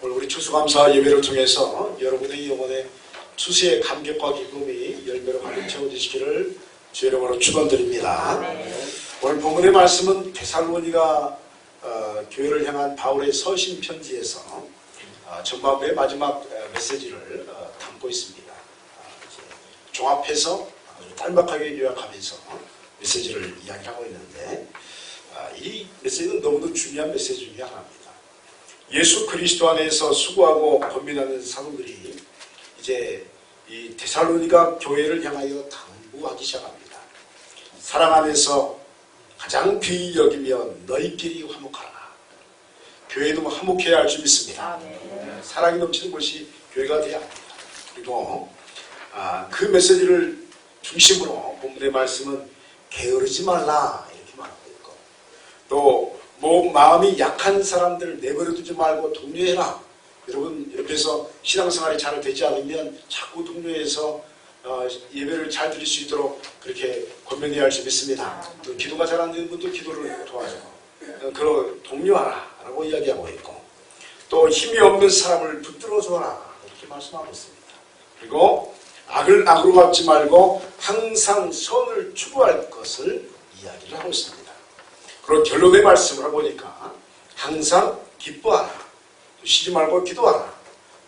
오늘 우리 추수감사 예배를 통해서 여러분의 영혼에 추수의 감격과 기쁨이 열매로 가득 채워지시기를 주의 이름으로 축원드립니다. 오늘 본문의 말씀은 데살로니가 교회를 향한 바울의 서신 편지에서 전반부의 마지막 메시지를 담고 있습니다. 종합해서 딸막하게 요약하면서 메시지를 이야기하고 있는데 이 메시지는 너무도 중요한 메시지 중에 하나입니다. 예수 그리스도 안에서 수고하고 권면하는 사도들이 이제 이 데살로니가 교회를 향하여 당부하기 시작합니다. 사랑 안에서 가장 귀히 여기며 너희끼리 화목하라. 교회도 화목해야 할 줄 믿습니다. 사랑이 넘치는 것이 교회가 되어야 합니다. 그리고 그 메시지를 중심으로 본문의 말씀은 게으르지 말라 이렇게 말하고 있고, 또 마음이 약한 사람들을 내버려두지 말고 독려해라. 여러분 옆에서 신앙생활이 잘 되지 않으면 자꾸 독려해서 예배를 잘 드릴 수 있도록 그렇게 권면해야 할 줄 믿습니다. 또 기도가 잘 안 되는 분도 기도를 도와줘. 그걸 독려하라 라고 이야기하고 있고, 또 힘이 없는 사람을 붙들어줘라 이렇게 말씀하고 있습니다. 그리고 악을 악으로 갚지 말고 항상 선을 추구할 것을 이야기를 하고 있습니다. 그리고 결론의 말씀을 해보니까 항상 기뻐하라, 쉬지 말고 기도하라,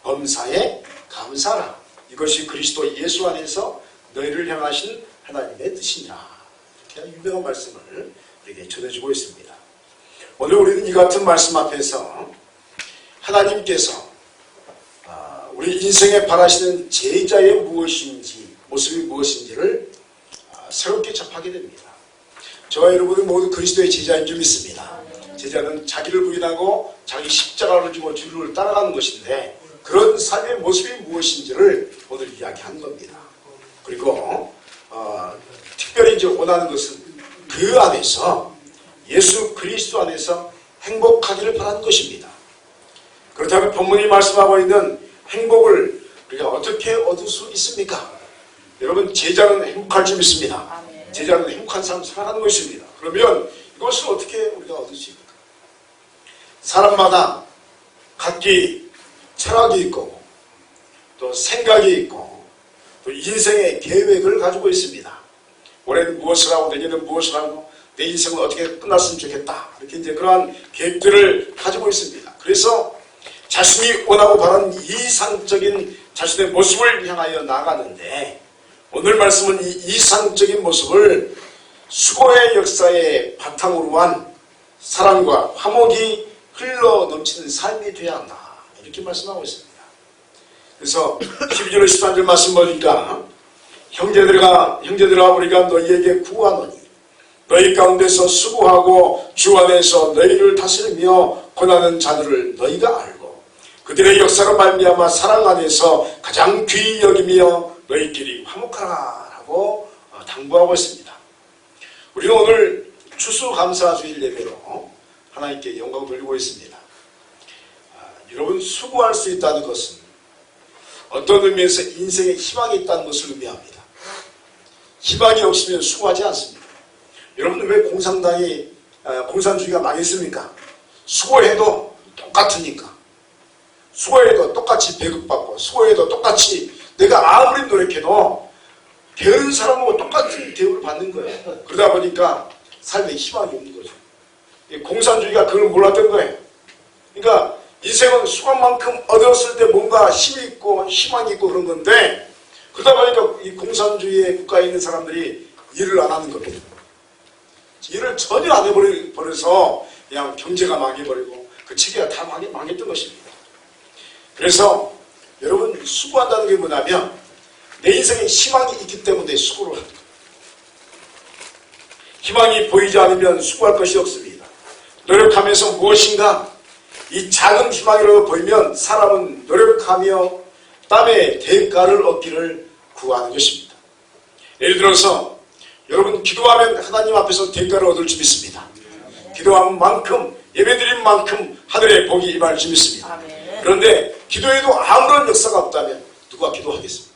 범사에 감사하라. 이것이 그리스도 예수 안에서 너희를 향하신 하나님의 뜻이냐. 이렇게 유명한 말씀을 우리에게 전해주고 있습니다. 오늘 우리는 이 같은 말씀 앞에서 하나님께서 우리 인생에 바라시는 제자의 모습이 무엇인지를 새롭게 접하게 됩니다. 저와 여러분은 모두 그리스도의 제자인 줄 믿습니다. 제자는 자기를 부인하고 자기 십자가를 지고 주를 따라가는 것인데, 그런 삶의 모습이 무엇인지를 오늘 이야기한 겁니다. 그리고 특별히 이제 원하는 것은 그 안에서 예수 그리스도 안에서 행복하기를 바라는 것입니다. 그렇다면 본문이 말씀하고 있는 행복을 우리가 어떻게 얻을 수 있습니까? 여러분, 제자는 행복할 줄 믿습니다. 제자는 행복한 삶을 살아가는 것입니다. 그러면 이것을 어떻게 우리가 얻을 수 있을까? 사람마다 각기 철학이 있고 또 생각이 있고 또 인생의 계획을 가지고 있습니다. 올해는 무엇을 하고 내년은 무엇을 하고 내 인생은 어떻게 끝났으면 좋겠다, 이렇게 이제 그러한 계획들을 가지고 있습니다. 그래서 자신이 원하고 바라는 이상적인 자신의 모습을 향하여 나가는데, 오늘 말씀은 이 이상적인 모습을 수고의 역사에 바탕으로 한 사랑과 화목이 흘러 넘치는 삶이 되어야 한다, 이렇게 말씀하고 있습니다. 그래서 12절 13절 말씀 보니까 형제들아 우리가 너희에게 구하노니 너희 가운데서 수고하고 주 안에서 너희를 다스리며 권하는 자들을 너희가 알고 그들의 역사로 말미암아 사랑 안에서 가장 귀히 여기며 너희끼리 화목하라 라고 당부하고 있습니다. 우리는 오늘 추수감사주일 예배로 하나님께 영광을 돌리고 있습니다. 여러분, 수고할 수 있다는 것은 어떤 의미에서 인생에 희망이 있다는 것을 의미합니다. 희망이 없으면 수고하지 않습니다. 여러분들 왜 공산주의가 망했습니까? 수고해도 똑같으니까. 수고해도 똑같이 배급받고, 수고해도 똑같이 내가 아무리 노력해도 게으른 사람하고 똑같은 대우를 받는 거예요. 그러다 보니까 삶에 희망이 없는 거죠. 공산주의가 그걸 몰랐던 거예요. 그러니까 인생은 수고만큼 얻었을 때 뭔가 힘이 있고 희망이 있고 그런 건데, 그러다 보니까 이 공산주의의 국가에 있는 사람들이 일을 안 하는 겁니다. 일을 전혀 안 해버려서 그냥 경제가 망해버리고 그 체계가 다 망했던 것입니다. 그래서 여러분, 수고한다는 게 뭐냐면 내 인생에 희망이 있기 때문에 수고를 합니다. 희망이 보이지 않으면 수고할 것이 없습니다. 노력하면서 무엇인가 이 작은 희망이라고 보이면 사람은 노력하며 땀의 대가를 얻기를 구하는 것입니다. 예를 들어서 여러분, 기도하면 하나님 앞에서 대가를 얻을 줄 믿습니다. 기도한 만큼, 예배드린 만큼 하늘의 복이 임할 줄 믿습니다. 그런데 기도에도 아무런 역사가 없다면 누가 기도하겠습니까?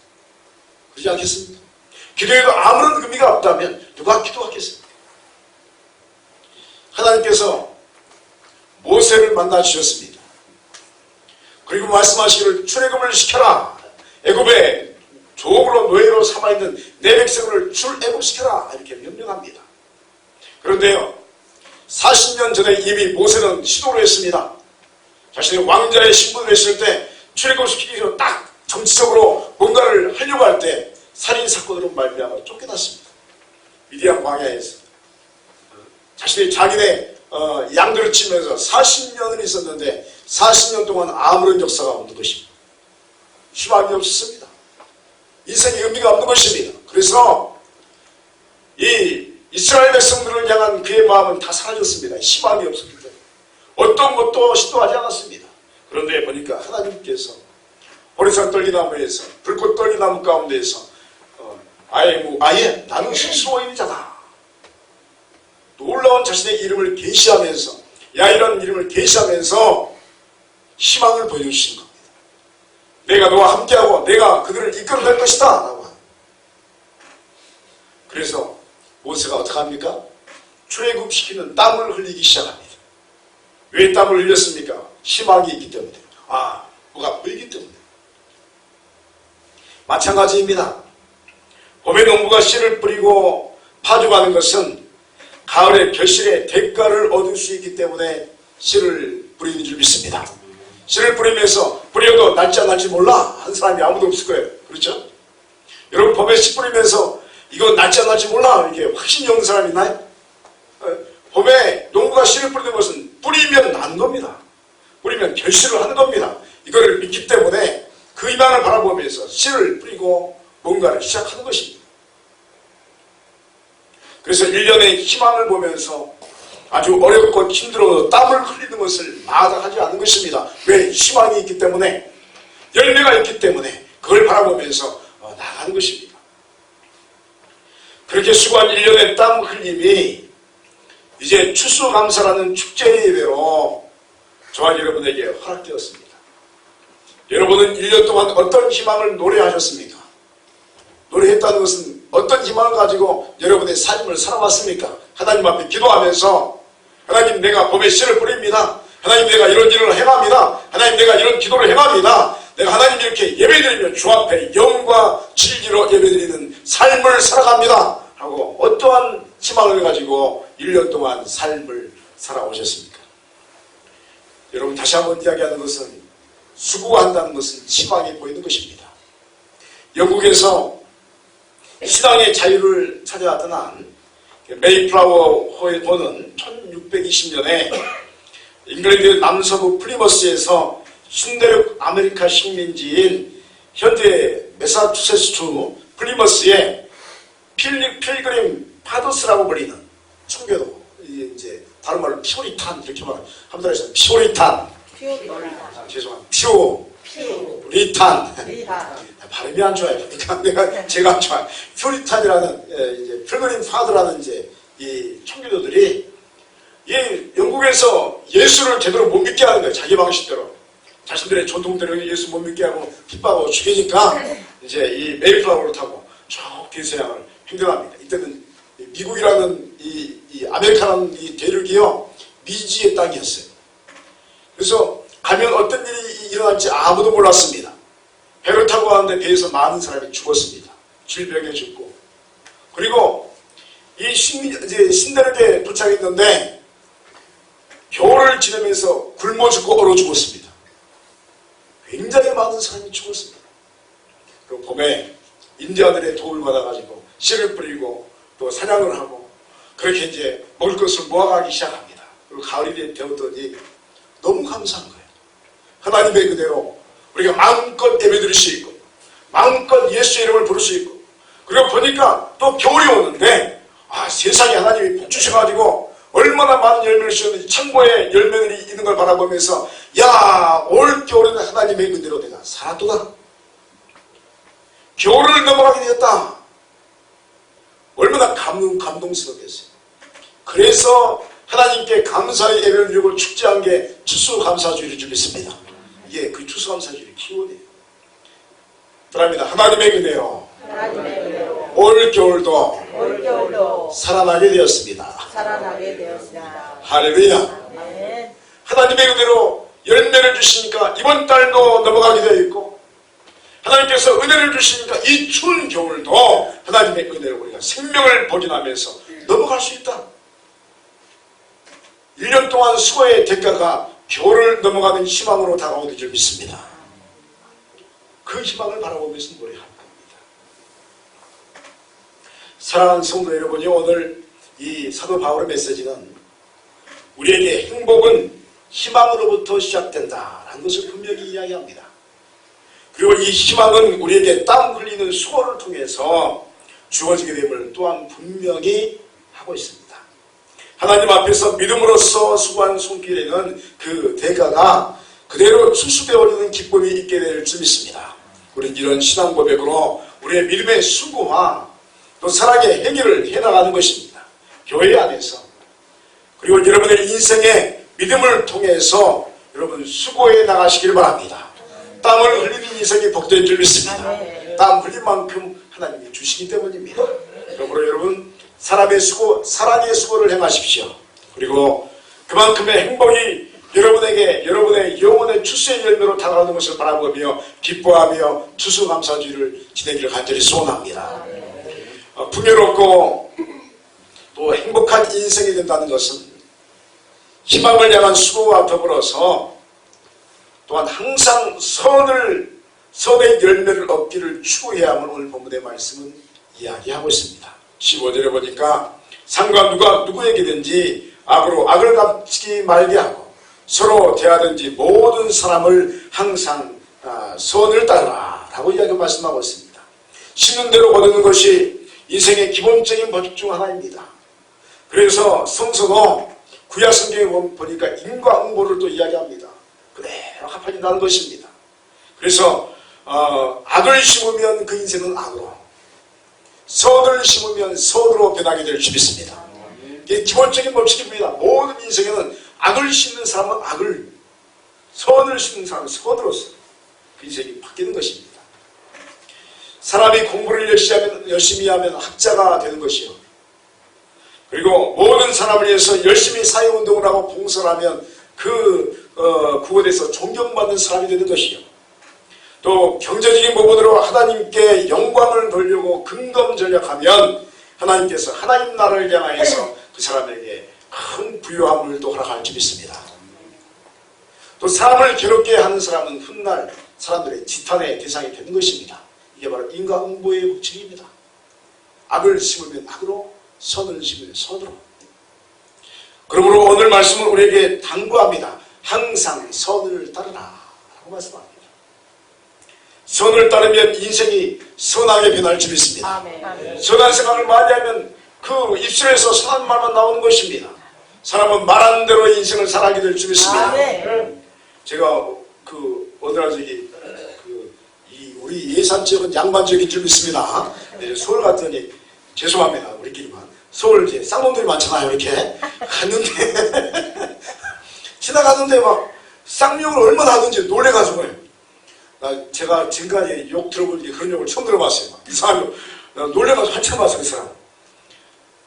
그러지 않겠습니까? 기도에도 아무런 의미가 없다면 누가 기도하겠습니까? 하나님께서 모세를 만나 주셨습니다. 그리고 말씀하시기를 출애굽을 시켜라. 애굽에 종으로 노예로 삼아있는 내 백성을 출애굽시켜라 이렇게 명령합니다. 그런데요 40년 전에 이미 모세는 시도를 했습니다. 자신의 왕자의 신분을 했을 때 출애굽시키기 위해서 딱 정치적으로 뭔가를 하려고 할 때 살인사건으로 말미암아 쫓겨났습니다. 미디안 광야에서 자신의 자기네 양들을 치면서 40년을 있었는데 40년 동안 아무런 역사가 없는 것입니다. 희망이 없었습니다. 인생의 의미가 없는 것입니다. 그래서 이 이스라엘 백성들을 향한 그의 마음은 다 사라졌습니다. 희망이 없었기 때문에 어떤 것도 시도하지 않았습니다. 그런데 보니까 하나님께서 호레산 떨기나무에서 불꽃 떨기나무 가운데에서 아예 나는 스스로인 자다. 놀라운 자신의 이름을 계시하면서 야이라는 이름을 계시하면서 희망을 보여주신 겁니다. 내가 너와 함께하고 내가 그들을 이끌어낼 것이다 라고. 그래서 모세가 어떻게 합니까? 출애굽시키는 땀을 흘리기 시작합니다. 왜 땀을 흘렸습니까? 희망이 있기 때문에. 뭐가 보이기 때문에. 마찬가지입니다. 봄에 농부가 씨를 뿌리고 파죽하는 것은 가을에 결실의 대가를 얻을 수 있기 때문에 씨를 뿌리는 줄 믿습니다. 씨를 뿌리면서 뿌려도 날지 안 날지 몰라 한 사람이 아무도 없을 거예요. 그렇죠? 여러분 봄에 씨 뿌리면서 이거 날지 안 날지 몰라 이렇게 확신이 없는 사람 있나요? 봄에 농부가 씨를 뿌리는 것은 뿌리면 나는 겁니다. 뿌리면 결실을 하는 겁니다. 이거를 믿기 때문에 그 희망을 바라보면서 씨를 뿌리고 뭔가를 시작하는 것입니다. 그래서 1년의 희망을 보면서 아주 어렵고 힘들어도 땀을 흘리는 것을 마다하지 않는 것입니다. 왜? 희망이 있기 때문에, 열매가 있기 때문에 그걸 바라보면서 나가는 것입니다. 그렇게 수고한 1년의 땀 흘림이 이제 추수감사라는 축제의 예배로 저와 여러분에게 허락되었습니다. 여러분은 1년 동안 어떤 희망을 노래하셨습니까? 노래했다는 것은 어떤 희망을 가지고 여러분의 삶을 살아왔습니까? 하나님 앞에 기도하면서 하나님 내가 봄에 씨를 뿌립니다. 하나님 내가 이런 일을 행합니다. 하나님 내가 이런 기도를 행합니다. 내가 하나님 이렇게 예배드리며 주 앞에 영과 진리로 예배드리는 삶을 살아갑니다. 하고 어떠한 희망을 가지고 1년 동안 삶을 살아오셨습니까? 여러분 다시 한번 이야기하는 것은 수고한다는 것은 희망이 보이는 것입니다. 영국에서 신앙의 자유를 찾아 떠난 메이플라워 호는 1620년에 잉글랜드 남서부 플리머스에서 신대륙 아메리카 식민지인 현재 매사추세츠 플리머스의 필그림 파더스라고 불리는 청교도, 이제 다른 말로 피오리탄 이렇게 말하면 한번 해서 피오리탄. 죄송합니다. 피오리탄. 발음이 안 좋아요. 그러니까 제가 안 좋아요. 피오리탄이라는 이제 필그림 파더라는 이제 이 청교도들이 이 영국에서 예수를 제대로 못 믿게 하는 거예요. 자기 방식대로. 자신들의 전통대로 예수 못 믿게 하고 핍박하고 죽이니까 이제 이 메이플라워를 타고 쭉 대서양을 행정합니다. 이때는 미국이라는 이 아메리카라는 이 대륙이요 미지의 땅이었어요. 그래서 가면 어떤 일이 일어날지 아무도 몰랐습니다. 배를 타고 가는데 배에서 많은 사람이 죽었습니다. 질병에 죽고. 그리고 이 신대륙에 도착했는데 겨울을 지내면서 굶어 죽고 얼어 죽었습니다. 굉장히 많은 사람이 죽었습니다. 그리고 봄에 인디아들의 도움을 받아가지고 씨를 뿌리고 또 사냥을 하고 그렇게 이제 먹을 것을 모아가기 시작합니다. 그리고 가을이 되었더니 너무 감사한 거예요. 하나님의 그대로 우리가 마음껏 예배드릴 수 있고 마음껏 예수의 이름을 부를 수 있고 그리고 보니까 또 겨울이 오는데 세상에 하나님이 복 주셔가지고 얼마나 많은 열매를 주셨는지 창고에 열매들이 있는 걸 바라보면서 올 겨울에는 하나님의 그대로 내가 살았도다. 겨울을 넘어가게 되었다. 얼마나 감동스럽겠어요. 그래서 하나님께 감사의 예배를 드리고 축제한 게 추수감사주일인 줄 믿습니다. 이게 그 추수감사주일의 키워드예요. 그럽니다. 하나님의 그대로 올 겨울도 살아나게 되었습니다. 할렐루야. 하나님의 그대로 열매를 주시니까 이번 달도 넘어가게 되어 있고, 하나님께서 은혜를 주시니까 이 추운 겨울도 하나님의 은혜로 우리가 생명을 보존하면서 넘어갈 수 있다. 1년 동안 수고의 대가가 겨울을 넘어가는 희망으로 다가오는 줄 믿습니다. 그 희망을 바라보면서 노래할 겁니다. 사랑하는 성도 여러분이, 오늘 이 사도 바울의 메시지는 우리에게 행복은 희망으로부터 시작된다라는 것을 분명히 이야기합니다. 그리고 이 희망은 우리에게 땀 흘리는 수고를 통해서 주어지게 됨을 또한 분명히 하고 있습니다. 하나님 앞에서 믿음으로써 수고한 손길에는 그 대가가 그대로 추수되어 오르는 기쁨이 있게 될 줄 믿습니다. 우리는 이런 신앙 고백으로 우리의 믿음의 수고와 또 사랑의 행위를 해나가는 것입니다. 교회 안에서, 그리고 여러분의 인생의 믿음을 통해서 여러분 수고해 나가시길 바랍니다. 땀을 흘리는 인생이 복된 줄 믿습니다. 땀 흘린 만큼 하나님이 주시기 때문입니다. 그러므로 여러분, 사람의 수고, 사랑의 수고를 행하십시오. 그리고 그만큼의 행복이 여러분에게 여러분의 영혼의 추수의 열매로 다가오는 것을 바라보며 기뻐하며 추수감사주의를 지내기를 간절히 소원합니다. 풍요롭고 또 행복한 인생이 된다는 것은 희망을 향한 수고와 더불어서 또한 항상 선의 열매를 얻기를 추구해야 함을 오늘 본문의 말씀은 이야기하고 있습니다. 15절에 보니까 상관 누가 누구에게든지 악으로 악을 갚지 말게 하고 서로 대하든지 모든 사람을 항상 선을 따르라 라고 이야기 말씀하고 있습니다. 심는 대로 거두는 것이 인생의 기본적인 법칙 중 하나입니다. 그래서 성서도 구약 성경에 보니까 인과응보를 또 이야기합니다. 그대로 갚아진다는 것입니다. 그래서 악을 심으면 그 인생은 악으로, 선을 심으면 선으로 변하게 될 줄 믿습니다. 이게 기본적인 법칙입니다. 모든 인생에는 악을 심는 사람은 악을, 선을 심는 사람은 선으로서 그 인생이 바뀌는 것입니다. 사람이 공부를 열심히 하면 학자가 되는 것이요, 그리고 모든 사람을 위해서 열심히 사회운동을 하고 봉사를 하면 그곳에서 존경받는 사람이 되는 것이요, 또 경제적인 부분으로 하나님께 영광을 돌리고 근검전략하면 하나님께서 하나님 나라를 향하여서 그 사람에게 큰 부유함을 또 허락할 줄 믿습니다. 또 사람을 괴롭게 하는 사람은 훗날 사람들의 지탄의 대상이 되는 것입니다. 이게 바로 인과응보의 법칙입니다. 악을 심으면 악으로, 선을 심으면 선으로. 그러므로 오늘 말씀은 우리에게 당부합니다. 항상 선을 따르라 라고 말씀합니다. 선을 따르면 인생이 선하게 변할 줄 믿습니다. 선한 생각을 많이 하면 그 입술에서 선한 말만 나오는 것입니다. 사람은 말하는 대로 인생을 살아가게 될 줄 믿습니다. 제가 어느 날 우리 예산 지역은 양반 지역인 줄 믿습니다. 서울 갔더니, 죄송합니다, 우리끼리만, 서울 이제 쌍놈들이 많잖아요. 이렇게 갔는데 지나가는데 막 쌍욕을 얼마나 하는지 놀래가지고, 제가 지금까지 욕 들어볼 때 그런 욕을 처음 들어봤어요. 이상한 욕. 놀래가지고 한참 봤어요, 그 사람.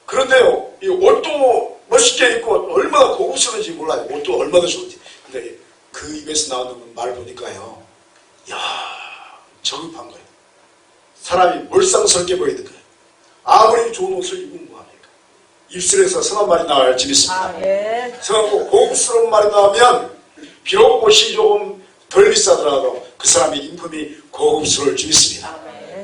그런데요, 이 옷도 멋있게 입고 얼마나 고급스러운지 몰라요. 옷도 얼마나 좋은지. 근데 그 입에서 나오는 말을 보니까요, 이야, 저급한 거예요. 사람이 몰상스럽게 보이는 거예요. 아무리 좋은 옷을 입으면 뭐합니까? 입술에서 선한 말이 나와야 지 믿습니다. 선하고 고급스러운 말이 나오면 비록 옷이 조금 덜 비싸더라도 그 사람의 인품이 고급스러울 줄 믿습니다.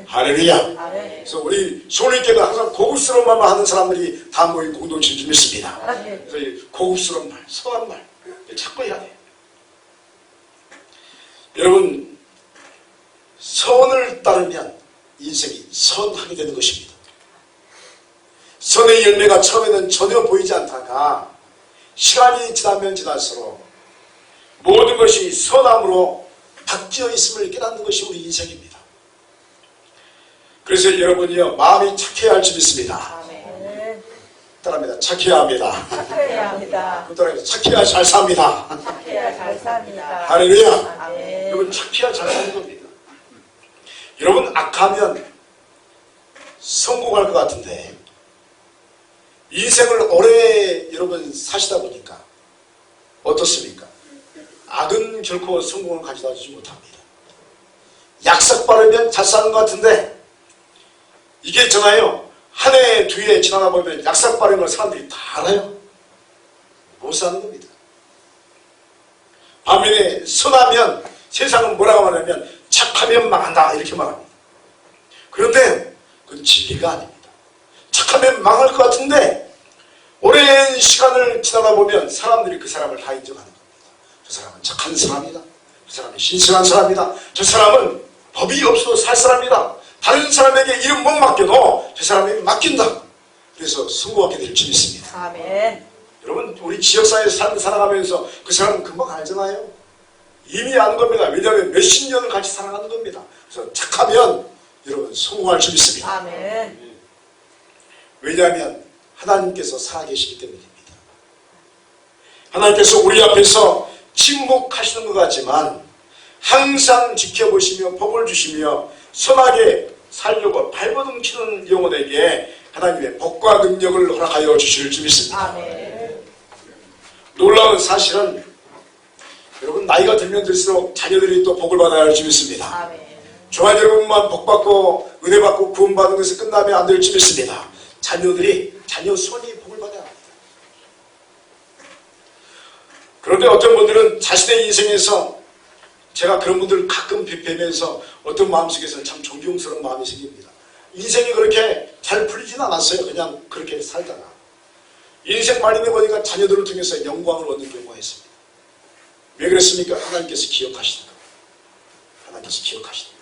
할렐루야. 그래서 우리 소리께는 항상 고급스러운 말만 하는 사람들이 다 모인 공동체인 줄 믿습니다. 그래서 이 고급스러운 말, 선한 말 찾고 해야 돼요. 여러분, 선을 따르면 인생이 선하게 되는 것입니다. 선의 열매가 처음에는 전혀 보이지 않다가 시간이 지나면 지날수록 모든 것이 선함으로 바뀌어 있음을 깨닫는 것이 우리 인생입니다. 그래서 여러분이요, 마음이 착해야 할 줄 믿습니다. 따라합니다. 착해야 합니다. 착해야 합니다. 따라합니다. 착해야 잘 삽니다. 착해야 잘 삽니다. 할렐루야. 여러분, 착해야 잘 사는 겁니다. 여러분, 악하면 성공할 것 같은데 인생을 오래 여러분 사시다 보니까 어떻습니까? 악은 결코 성공을 가져다 주지 못합니다. 약삭 빠르면 잘 사는 것 같은데 이게 있잖아요. 한 해, 두 해 지나다 보면 약삭 빠른 걸 사람들이 다 알아요. 못 사는 겁니다. 반면에 선하면 세상은 뭐라고 말하냐면 착하면 망한다 이렇게 말합니다. 그런데 그건 진리가 아닙니다. 착하면 망할 것 같은데 오랜 시간을 지나다 보면 사람들이 그 사람을 다 인정하는 겁니다. 저 사람은 착한 사람이다. 저 사람은 신실한 사람이다. 저 사람은 법이 없어도 살 사람이다. 다른 사람에게 이름 못 맡겨도 저 사람이 맡긴다. 그래서 성공하게 될 줄 믿습니다. 아멘. 여러분 우리 지역사회에서 살아가면서 그 사람은 금방 알잖아요. 이미 아는 겁니다. 왜냐하면 몇십 년을 같이 살아가는 겁니다. 그래서 착하면 여러분 성공할 줄 믿습니다. 아멘. 왜냐하면 하나님께서 살아계시기 때문입니다. 하나님께서 우리 앞에서 침묵하시는 것 같지만 항상 지켜보시며 복을 주시며 선하게 살려고 발버둥 치는 영혼에게 하나님의 복과 능력을 허락하여 주실 줄 믿습니다. 아멘. 놀라운 사실은 여러분 나이가 들면 들수록 자녀들이 또 복을 받아야 할 줄 믿습니다. 아멘. 저와 여러분만 복받고 은혜받고 구원받는 것을 끝나면 안 될 줄 믿습니다. 자녀들이 자녀 손이 복을 받아야 합니다. 그런데 어떤 분들은 자신의 인생에서 제가 그런 분들을 가끔 뵈면서 어떤 마음속에서는 참 존경스러운 마음이 생깁니다. 인생이 그렇게 잘 풀리진 않았어요. 그냥 그렇게 살다가 인생 말년에 보니까 자녀들을 통해서 영광을 얻는 경우가 있습니다. 왜 그랬습니까? 하나님께서 기억하시는 겁니다. 하나님께서 기억하시는 겁니다.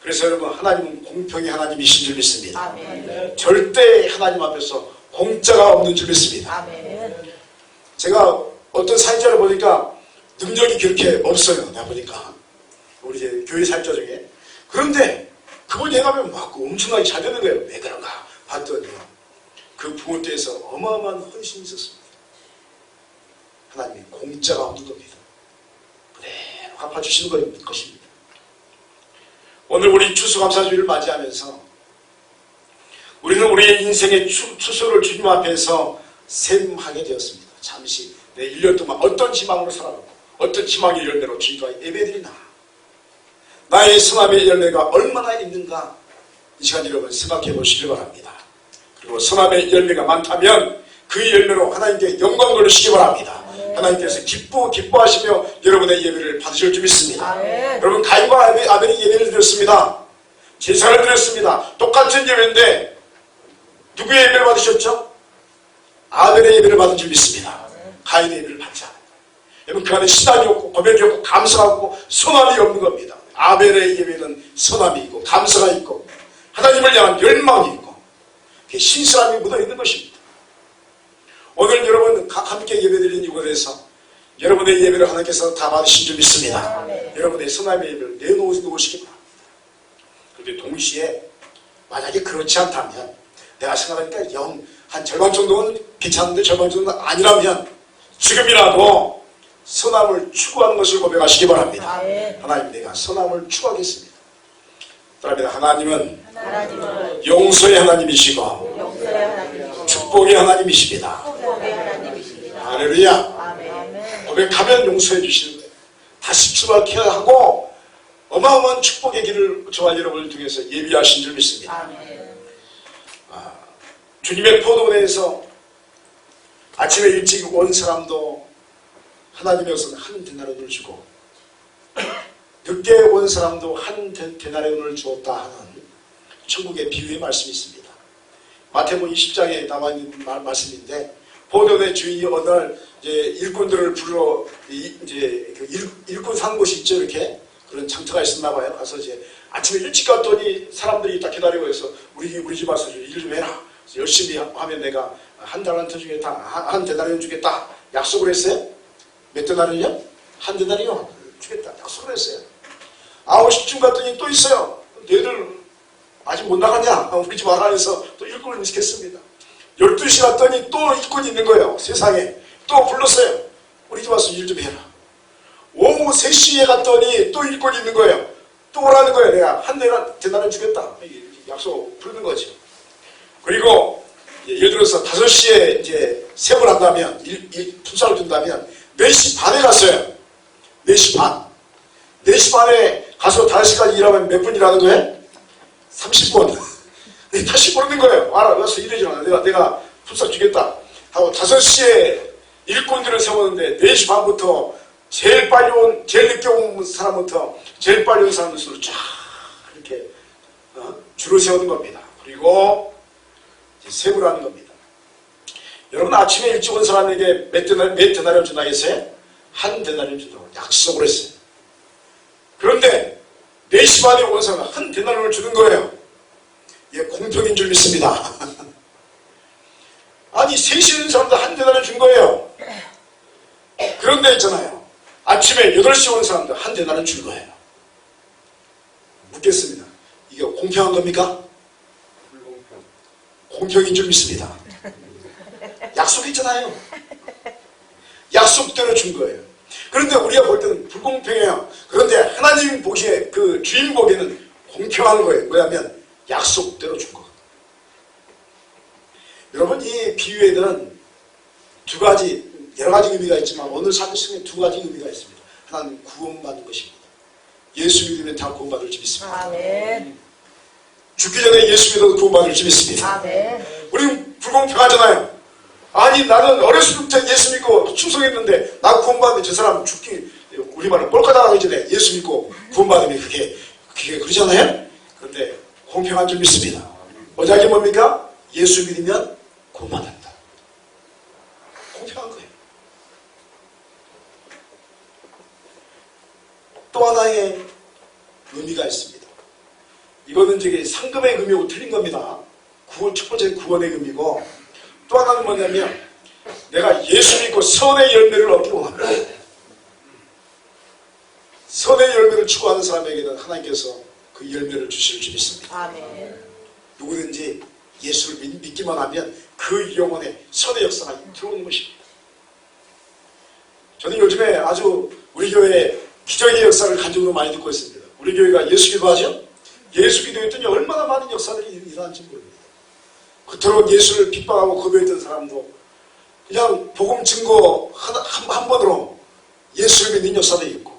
그래서 여러분 하나님은 공평의 하나님이신 줄 믿습니다. 아멘. 절대 하나님 앞에서 공짜가 없는 줄 믿습니다. 아멘. 제가 어떤 사역자를 보니까 능력이 그렇게 없어요. 내가 보니까 우리 이제 교회 사역자 중에. 그런데 그분이 해가면 막 엄청나게 잘 되는 거예요. 왜 그런가 봤더니 그 부모 때에서 어마어마한 헌신이 있었습니다. 하나님이 공짜가 없는 겁니다. 그대로 갚아주시는 것입니다. 오늘 우리 추수감사주의를 맞이하면서 우리는 우리의 인생의 추수를 주님 앞에서 샘하게 되었습니다. 잠시 내 1년 동안 어떤 지망으로 살아가고 어떤 지망의 열매로 주님과 예배드리나 나의 선함의 열매가 얼마나 있는가 이 시간 여러분 생각해 보시기 바랍니다. 그리고 선함의 열매가 많다면 그 열매로 하나님께 영광 돌리시기 바랍니다. 하나님께서 기뻐하시며 여러분의 예배를 받으실 줄 믿습니다. 여러분 가인과 아벨이 예배를 드렸습니다. 제사를 드렸습니다. 똑같은 예배인데 누구의 예배를 받으셨죠? 아벨의 예배를 받은 줄 믿습니다. 가인의 예배를 받지 않아요. 여러분 그 안에 신앙이 없고 고백이 없고 감사가 없고 선함이 없는 겁니다. 아벨의 예배는 선함이 있고 감사가 있고 하나님을 향한 열망이 있고 그게 신실함이 묻어있는 것입니다. 오늘 여러분 함께 예배드리는 이곳에서 여러분의 예배를 하나님께서 다 받으신 줄 믿습니다. 아멘. 여러분의 선함의 예배를 내놓으시기 바랍니다. 그런데 동시에 만약에 그렇지 않다면 내가 생각하니까 한 절반 정도는 괜찮은데 절반 정도는 아니라면 지금이라도 선함을 추구하는 것을 고백하시기 바랍니다. 아멘. 하나님 내가 선함을 추구하겠습니다. 따라합니다. 하나님은 용서의 용서의 하나님이시고 하나님이시고 축복의 하나님이십니다. 축복의 하나님이십니다. 할렐루야. 아멘. 고백하면 용서해 주시는 거예요. 다시 출발해야 하고 어마어마한 축복의 길을 저와 여러분을 통해서 예비하신 줄 믿습니다. 아멘. 주님의 포도원에서 아침에 일찍 온 사람도 하나님께서 한 데나리온을 주고 늦게 온 사람도 한 데나리온을 주었다 하는 천국의 비유의 말씀이 있습니다. 마태복음 20장에 나와 있는 말씀인데 포도원의 주인이 어느 날 이제 일꾼들을 불러 이제 일꾼 사는 곳이 있죠. 이렇게 그런 장터가 있었나 봐요. 가서 이제 아침에 일찍 갔더니 사람들이 딱 기다리고 해서 우리 집 와서 일 좀 해라. 열심히 하면 내가 한 달란트 주겠다. 한 데나리온 주겠다. 약속을 했어요. 몇 데나리온이요? 한 데나리온 주겠다. 약속을 했어요. 9시쯤 갔더니 또 있어요. 너희들 아직 못 나가냐? 우리 집 안에서 또 일꾼을 시켰습니다. 12시 갔더니 또 일꾼이 있는 거예요. 세상에. 또 불렀어요. 우리 집 와서 일 좀 해라. 오후 3시에 갔더니 또 일꾼이 있는 거예요. 또 오라는 거예요. 내가 한 데나리온 주겠다. 약속 부르는 거죠. 그리고 예를 들어서 5시에 이제 세번 한다면, 분사를 준다면 4시 반에 갔어요. 4시 반. 4시 반에 가서 5시까지 일하면 몇 분 일하는 거예요? 30분. 다시 부르는 거예요. 와서 일하지 마. 내가 풀사 주겠다. 하고 5시에 일꾼들을 세웠는데 4시 반부터 제일 늦게 온 사람부터 제일 빨리 온 사람들 수로 쫙 이렇게 줄을 세우는 겁니다. 그리고 세부를 하는 겁니다. 여러분 아침에 일찍 온 사람에게 몇 데나리온 준다고 했어요? 한 데나리온 준다고 약속을 했어요. 그런데 4시 반에 온 사람은 한 데나리온을 주는 거예요. 이게 공평인 줄 믿습니다. 아니 3시에 있는 사람도 한 데나리온 준 거예요. 그런데 있잖아요. 아침에 8시에 온 사람도 한 데나리온 준 거예요. 묻겠습니다. 이게 공평한 겁니까? 불공평. 공평인 줄 믿습니다. 약속했잖아요. 약속대로 준 거예요. 그런데 우리가 볼 때는 불공평해요. 그런데 하나님 보시기에 그 주인 보기에는 공평한 거예요. 뭐냐면 약속대로 준 거거든요. 여러분 이 비유에는 여러 가지 의미가 있지만 오늘 사도 속에 2가지 의미가 있습니다. 하나는 구원받는 것입니다. 예수 믿으면 다 구원받을 줄 믿습니다. 아멘. 죽기 전에 예수 믿어도 구원받을 줄 믿습니다. 아멘. 우리는 불공평하잖아요. 아니 나는 어렸을 때부터 예수 믿고 충성했는데 나 구원받는데 저 사람 우리말로 꼴까다하기 전에 예수 믿고 구원받으면 그게 그러잖아요. 그런데 공평한 줄 믿습니다. 오작이 뭡니까? 예수 믿으면 구원받는다. 공평한 거예요. 또 하나의 의미가 있습니다. 이거는 저기 상금의 의미하고 틀린 겁니다. 첫 번째 구원의 의미고 또 하나는 뭐냐면 내가 예수 믿고 선의 열매를 얻기를 원합니다. 선의 열매를 추구하는 사람에게는 하나님께서 그 열매를 주실 줄 믿습니다. 아멘. 누구든지 예수를 믿기만 하면 그 영혼에 선의 역사가 들어오는 것입니다. 저는 요즘에 아주 우리 교회에 기적의 역사를 간증으로 많이 듣고 있습니다. 우리 교회가 예수 기도하죠? 예수 기도했더니 얼마나 많은 역사들이 일어난지 모릅니다. 그토록 예수를 핍박하고 거부했던 사람도 그냥 복음 증거 한 번으로 예수를 믿는 역사도 있고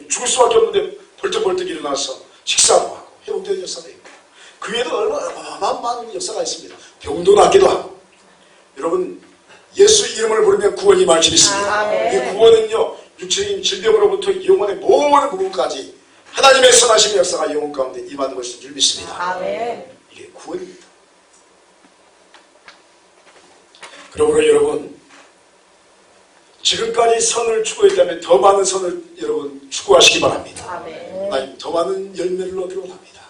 죽을 수밖에 없는데 벌떡벌떡 일어나서 식사도 하고 회복되는 역사도 있고 그 외에도 얼마나 많은 역사가 있습니다. 병도 낫기도 하고 여러분 예수 이름을 부르면 구원이 말씀 있습니다. 이 구원은요 육체적인 질병으로부터 영혼의 모든 부분까지 하나님의 선하신 역사가 영혼 가운데 임하는 것인 줄 믿습니다. 아멘. 이게 구원입니다. 그러므로 여러분 지금까지 선을 추구했다면 더 많은 선을 여러분 추구하시기 바랍니다. 아멘. 하나님 더 많은 열매를 얻기로 합니다.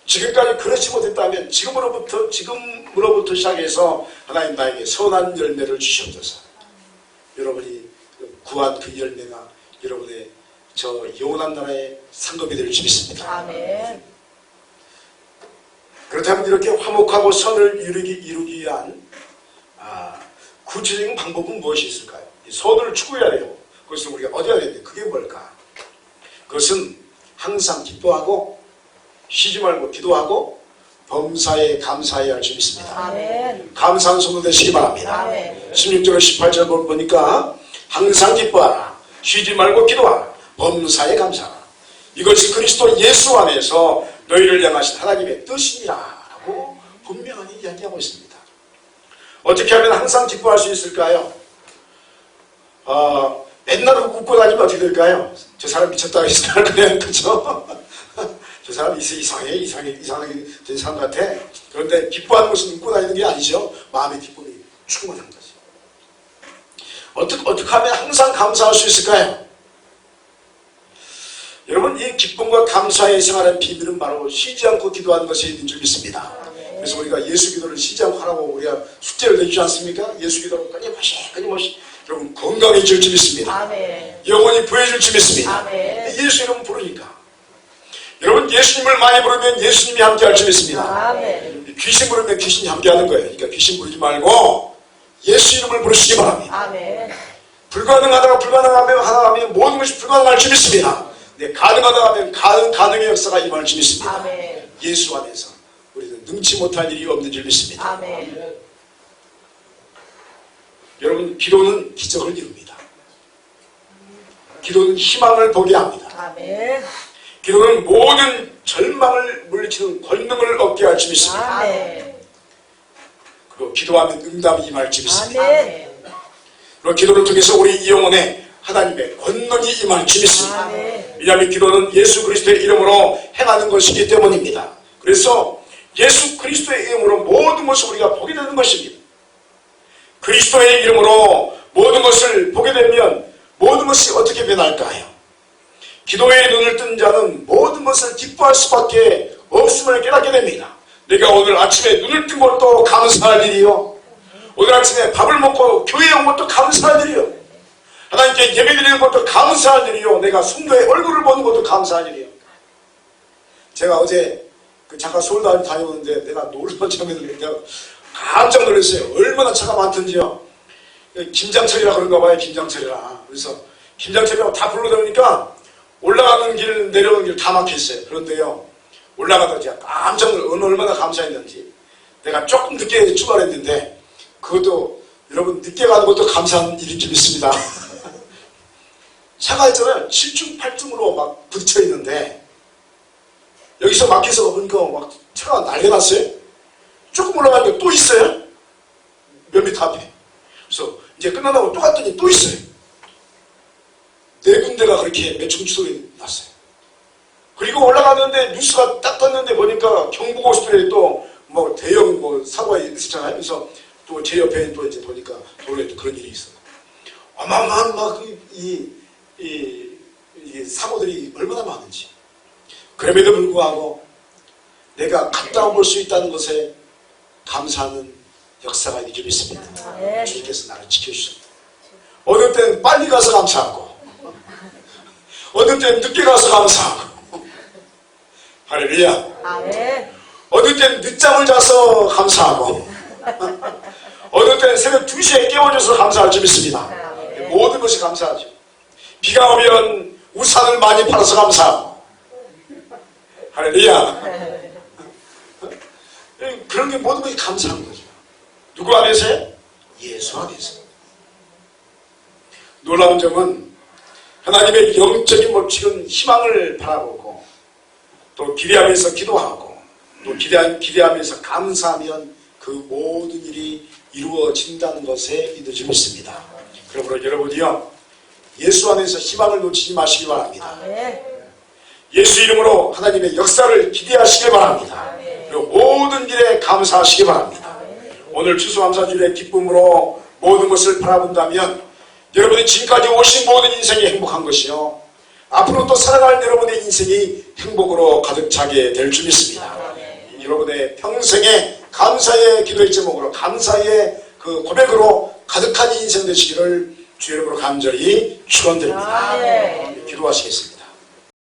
지금까지 그렇지 못했다면 지금으로부터 시작해서 하나님 나에게 선한 열매를 주시옵소서. 여러분이 구한 그 열매가 여러분의 저 영원한 나라의 상급이 될 줄 믿습니다. 아멘. 그렇다면 이렇게 화목하고 선을 이루기 위한 구체적인 방법은 무엇이 있을까요? 선을 추구해야 돼요. 그것을 우리가 얻어야 되는데 그게 뭘까? 그것은 항상 기뻐하고 쉬지 말고 기도하고 범사에 감사해야 할 줄 믿습니다. 아멘. 감사한 성도 되시기 바랍니다. 아멘. 16절 18절 보니까 항상 기뻐하라 쉬지 말고 기도하라 범사에 감사하라 이것이 그리스도 예수 안에서 너희를 향하신 하나님의 뜻이니라 라고 분명하게 이야기하고 있습니다. 어떻게 하면 항상 기뻐할 수 있을까요? 맨날 웃고 다니면 어떻게 될까요? 저 사람 미쳤다고 생각할 거예요. 그렇죠? 저 사람 이상하게 된 사람 같아. 그런데 기뻐하는 것은 웃고 다니는 게 아니죠. 마음의 기쁨이 충만한 거죠. 어떻게 하면 항상 감사할 수 있을까요? 여러분 이 기쁨과 감사의 생활의 비밀은 바로 쉬지 않고 기도하는 것에 있는 줄 믿습니다. 그래서 우리가 예수 기도를 쉬지 않고 하라고 우리가 숙제를 내주지 않습니까? 예수 기도를 끊임없이 여러분 건강해질 줄 믿습니다. 아멘. 영혼이 부해질 줄 믿습니다. 아멘. 예수 이름 부르니까 여러분 예수님을 많이 부르면 예수님이 함께할 줄 믿습니다. 아멘. 귀신 부르면 귀신이 함께하는 거예요. 그러니까 귀신 부르지 말고 예수 이름을 부르시기 바랍니다. 아멘. 불가능하다가 하면 모든 것이 불가능할 줄 믿습니다. 근데 가능하다가 하면 가능의 역사가 임할 줄 믿습니다. 아멘. 예수 안에서 우리는 능치 못할 일이 없는 줄 믿습니다. 아멘. 여러분 기도는 기적을 이룹니다. 기도는 희망을 보게 합니다. 아멘. 기도는 모든 절망을 물리치는 권능을 얻게 할 줄 믿습니다. 아멘. 그리고 기도하면 응답이 임할 줄 믿습니다. 아멘. 그리고 기도를 통해서 우리 이 영혼에 하나님의 권능이 임할 줄 믿습니다. 아멘. 왜냐하면 기도는 예수 그리스도의 이름으로 행하는 것이기 때문입니다. 그래서 예수 그리스도의 이름으로 모든 것을 우리가 보게 되는 것입니다. 그리스도의 이름으로 모든 것을 보게 되면 모든 것이 어떻게 변할까요? 기도의 눈을 뜬 자는 모든 것을 기뻐할 수밖에 없음을 깨닫게 됩니다. 내가 오늘 아침에 눈을 뜬 것도 감사할 일이요, 오늘 아침에 밥을 먹고 교회에 온 것도 감사할 일이요, 하나님께 예배드리는 것도 감사할 일이요, 내가 성도의 얼굴을 보는 것도 감사할 일이요. 제가 어제 잠깐 서울 다녀오는데 내가 놀라운 장면을 내가 깜짝 놀랐어요. 얼마나 차가 많던지요. 김장철이라 그런가 봐요. 김장철이라. 그래서 김장철이라고 다 불러다니까 올라가는 길 내려오는 길 다 막혀있어요. 그런데요, 올라가다 제가 깜짝 놀라, 얼마나 감사했는지. 내가 조금 늦게 출발했는데 그것도 여러분 늦게 가는 것도 감사한 일인 줄 믿습니다. 차가 있잖아요. 7중 8중으로 막 부딪혀 있는데 여기서 막혀서 보니까 막 차가 난리 났어요. 조금 올라가니까 또 있어요. 몇 미터 앞에. 그래서 이제 끝나고 또 갔더니 또 있어요. 네 군데가 그렇게 매중 추돌이 났어요. 그리고 올라갔는데 뉴스가 딱 떴는데 보니까 경부고속도로에 또 뭐 대형 뭐 사고가 있었잖아요. 그래서 또 제 옆에 또 이제 보니까 도로에 또 그런 일이 있어요. 어마어마한 막 이 사고들이 얼마나 많은지. 그럼에도 불구하고 내가 갔다 올 수 있다는 것에 감사하는 역사가 있는 줄 믿습니다. 아멘. 주님께서 나를 지켜주십니다. 어느 때는 빨리 가서 감사하고, 어느 때는 늦게 가서 감사하고, 할렐루야. 아멘. 어느 때는 늦잠을 자서 감사하고, 어느 때는 새벽 2시에 깨워줘서 감사할 줄 믿습니다. 모든 것이 감사하죠. 비가 오면 우산을 많이 팔아서 감사하고, 할렐루야. 그런 게 모든 것이 감사한 거죠. 누구 안에서요? 예수 안에서. 놀라운 점은 하나님의 영적인 법칙은 희망을 바라보고 또 기대하면서 기도하고 또 기대하면서 감사하면 그 모든 일이 이루어진다는 것에 믿어 줄 믿습니다. 그러므로 여러분이요, 예수 안에서 희망을 놓치지 마시기 바랍니다. 아멘. 예수 이름으로 하나님의 역사를 기대하시기 바랍니다. 그리고 모든 일에 감사하시기 바랍니다. 오늘 추수감사주일의 기쁨으로 모든 것을 바라본다면 여러분이 지금까지 오신 모든 인생이 행복한 것이요, 앞으로 또 살아갈 여러분의 인생이 행복으로 가득 차게 될 줄 믿습니다. 여러분의 평생에 감사의 기도의 제목으로, 감사의 그 고백으로 가득한 인생 되시기를 주 이름으로 간절히 축원드립니다. 아멘. 기도하시겠습니다.